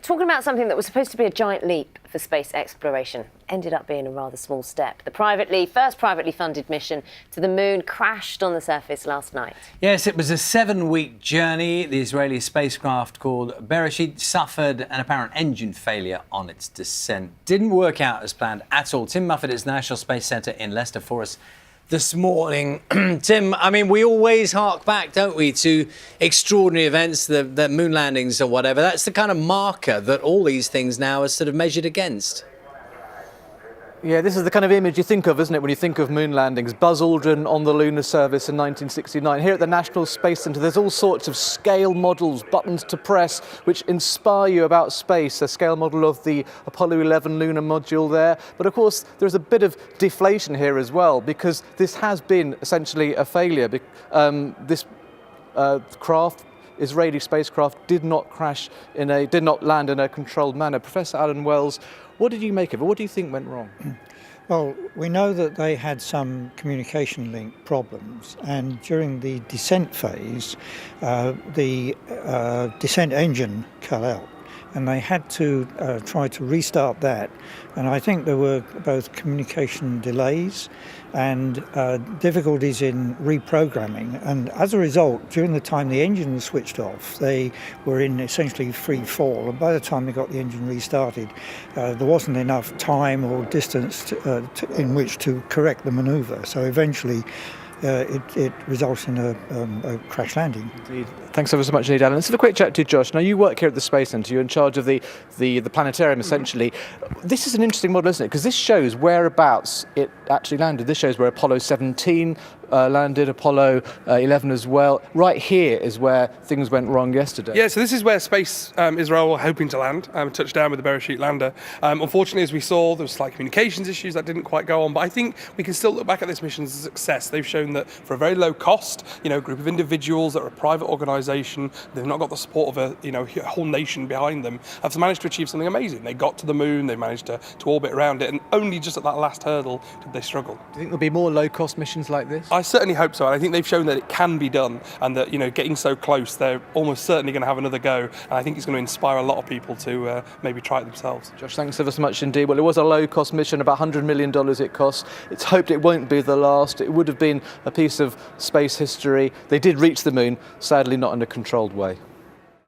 Talking about something that was supposed to be a giant leap for space exploration ended up being a rather small step. The first privately funded mission to the moon crashed on the surface last night. Yes, it was a 7-week journey. The Israeli spacecraft called Beresheet suffered an apparent engine failure on its descent. Didn't work out as planned at all. Tim Muffet is National Space Centre in Leicester for us this morning. Tim, I mean, we always hark back, don't we, to extraordinary events, the moon landings or whatever. That's the kind of marker that all these things now are sort of measured against. Yeah, this is the kind of image you think of, isn't it, when you think of moon landings? Buzz Aldrin on the lunar surface in 1969. Here at the National Space Centre, there's all sorts of scale models, buttons to press, which inspire you about space. A scale model of the Apollo 11 lunar module there. But of course, there's a bit of deflation here as well, because this has been essentially a failure. This Israeli spacecraft did not land in a controlled manner. Professor Alan Wells, what did you make of it? What do you think went wrong? Well, we know that they had some communication link problems, and during the descent phase, the descent engine cut out, and they had to try to restart that. And I think there were both communication delays and difficulties in reprogramming. And as a result, during the time the engine was switched off, they were in essentially free fall. And by the time they got the engine restarted, there wasn't enough time or distance in which to correct the manoeuvre. So eventually, it results in a crash landing. Indeed. Thanks ever so much, indeed, Alan. Let's have a quick chat to Josh. Now, you work here at the Space Centre. You're in charge of the planetarium, essentially. This is an interesting model, isn't it? Because this shows whereabouts it actually landed. This shows where Apollo 17 landed, Apollo 11 as well. Right here is where things went wrong yesterday. Yeah, so this is where Space Israel were hoping to land, touch down with the Beresheet lander. Unfortunately, as we saw, there were slight communications issues that didn't quite go on. But I think we can still look back at this mission as a success. They've shown that for a very low cost, a group of individuals that are a private organisation, they've not got the support of a whole nation behind them, have managed to achieve something amazing. They got to the moon, they managed to orbit around it, and only just at that last hurdle did they struggle. Do you think there'll be more low-cost missions like this? I certainly hope so, and I think they've shown that it can be done, and that getting so close, they're almost certainly going to have another go, and I think it's going to inspire a lot of people to maybe try it themselves. Josh, thanks ever so much indeed. Well, it was a low-cost mission, about $100 million it cost. It's hoped it won't be the last. It would have been a piece of space history. They did reach the moon, sadly not in a controlled way.